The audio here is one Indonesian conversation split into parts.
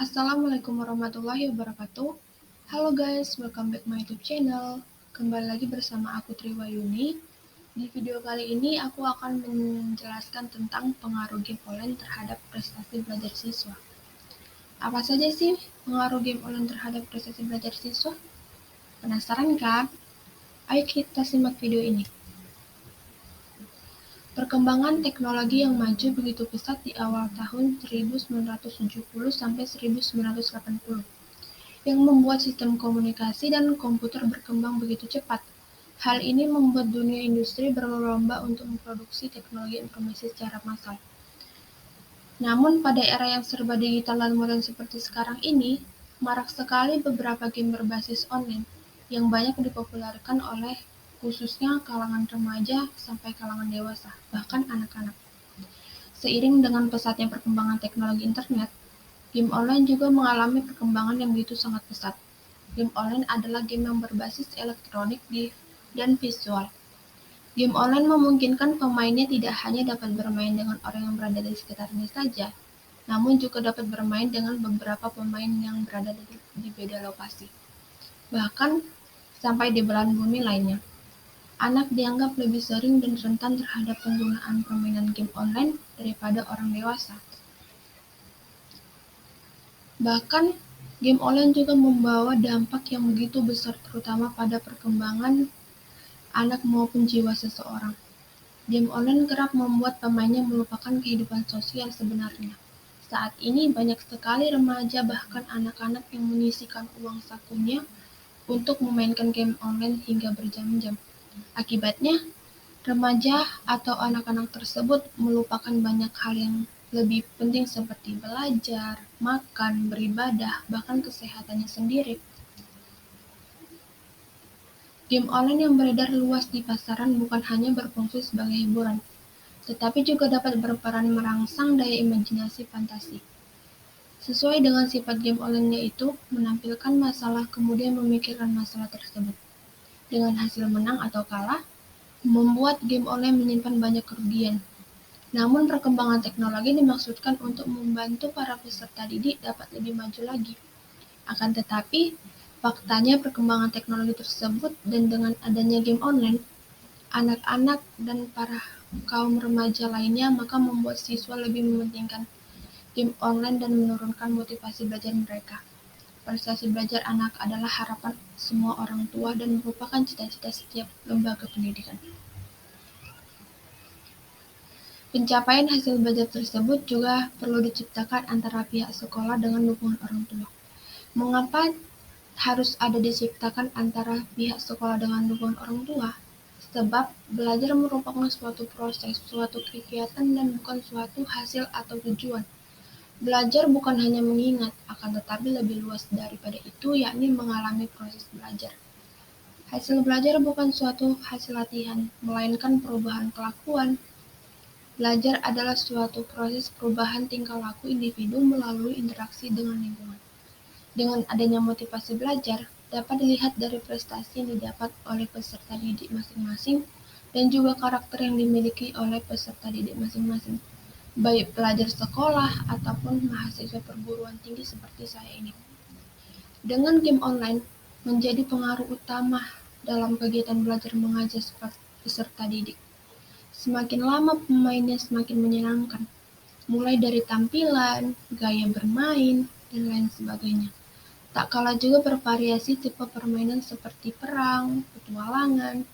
Assalamualaikum warahmatullahi wabarakatuh. Halo guys, welcome back my YouTube channel. Kembali lagi bersama aku Triwayuni. Di video kali ini aku akan menjelaskan tentang pengaruh game online terhadap prestasi belajar siswa. Apa saja sih pengaruh game online terhadap prestasi belajar siswa? Penasaran kan? Ayo kita simak video ini. Perkembangan teknologi yang maju begitu pesat di awal tahun 1970 sampai 1980. Yang membuat sistem komunikasi dan komputer berkembang begitu cepat. Hal ini membuat dunia industri berlomba untuk memproduksi teknologi informasi secara massal. Namun pada era yang serba digital dan modern seperti sekarang ini, marak sekali beberapa game berbasis online yang banyak dipopulerkan oleh khususnya kalangan remaja sampai kalangan dewasa, bahkan anak-anak. Seiring dengan pesatnya perkembangan teknologi internet, game online juga mengalami perkembangan yang begitu sangat pesat. Game online adalah game yang berbasis elektronik dan visual. Game online memungkinkan pemainnya tidak hanya dapat bermain dengan orang yang berada di sekitarnya saja, namun juga dapat bermain dengan beberapa pemain yang berada di beda lokasi, bahkan sampai di belahan bumi lainnya. Anak dianggap lebih sering dan rentan terhadap penggunaan permainan game online daripada orang dewasa. Bahkan, game online juga membawa dampak yang begitu besar terutama pada perkembangan anak maupun jiwa seseorang. Game online kerap membuat pemainnya melupakan kehidupan sosial sebenarnya. Saat ini banyak sekali remaja bahkan anak-anak yang menyisihkan uang sakunya untuk memainkan game online hingga berjam-jam. Akibatnya, remaja atau anak-anak tersebut melupakan banyak hal yang lebih penting seperti belajar, makan, beribadah, bahkan kesehatannya sendiri. Game online yang beredar luas di pasaran bukan hanya berfungsi sebagai hiburan, tetapi juga dapat berperan merangsang daya imajinasi fantasi. Sesuai dengan sifat game online yaitu menampilkan masalah kemudian memikirkan masalah tersebut. Dengan hasil menang atau kalah, membuat game online menyimpan banyak kerugian. Namun perkembangan teknologi dimaksudkan untuk membantu para peserta didik dapat lebih maju lagi. Akan tetapi, faktanya perkembangan teknologi tersebut dan dengan adanya game online, anak-anak dan para kaum remaja lainnya maka membuat siswa lebih mementingkan game online dan menurunkan motivasi belajar mereka. Prestasi belajar anak adalah harapan semua orang tua dan merupakan cita-cita setiap lembaga pendidikan. Pencapaian hasil belajar tersebut juga perlu diciptakan antara pihak sekolah dengan dukungan orang tua. Mengapa harus ada diciptakan antara pihak sekolah dengan dukungan orang tua? Sebab belajar merupakan suatu proses, suatu kegiatan dan bukan suatu hasil atau tujuan. Belajar bukan hanya mengingat, akan tetapi lebih luas daripada itu, yakni mengalami proses belajar. Hasil belajar bukan suatu hasil latihan, melainkan perubahan kelakuan. Belajar adalah suatu proses perubahan tingkah laku individu melalui interaksi dengan lingkungan. Dengan adanya motivasi belajar, dapat dilihat dari prestasi yang didapat oleh peserta didik masing-masing dan juga karakter yang dimiliki oleh peserta didik masing-masing, baik pelajar sekolah ataupun mahasiswa perguruan tinggi seperti saya ini. Dengan game online menjadi pengaruh utama dalam kegiatan belajar mengajar peserta didik. Semakin lama pemainnya semakin menyenangkan, mulai dari tampilan, gaya bermain, dan lain sebagainya. Tak kalah juga bervariasi tipe permainan seperti perang, petualangan,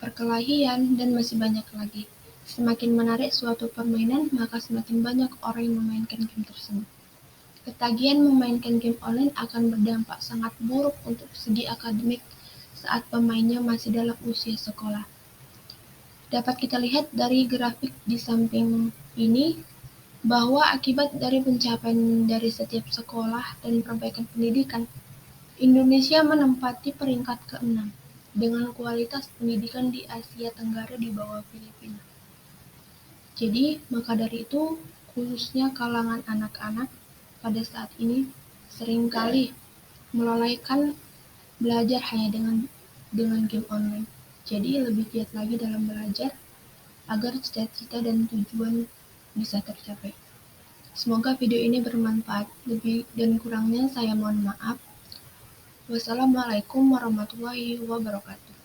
perkelahian, dan masih banyak lagi. Semakin menarik suatu permainan, maka semakin banyak orang yang memainkan game tersebut. Ketagihan memainkan game online akan berdampak sangat buruk untuk segi akademik saat pemainnya masih dalam usia sekolah. Dapat kita lihat dari grafik di samping ini bahwa akibat dari pencapaian dari setiap sekolah dan perbaikan pendidikan, Indonesia menempati peringkat ke-6 dengan kualitas pendidikan di Asia Tenggara di bawah Filipina. Jadi, maka dari itu, khususnya kalangan anak-anak pada saat ini seringkali melalaikan belajar hanya dengan game online. Jadi, lebih giat lagi dalam belajar agar cita-cita dan tujuan bisa tercapai. Semoga video ini bermanfaat. Lebih dan kurangnya saya mohon maaf. Wassalamualaikum warahmatullahi wabarakatuh.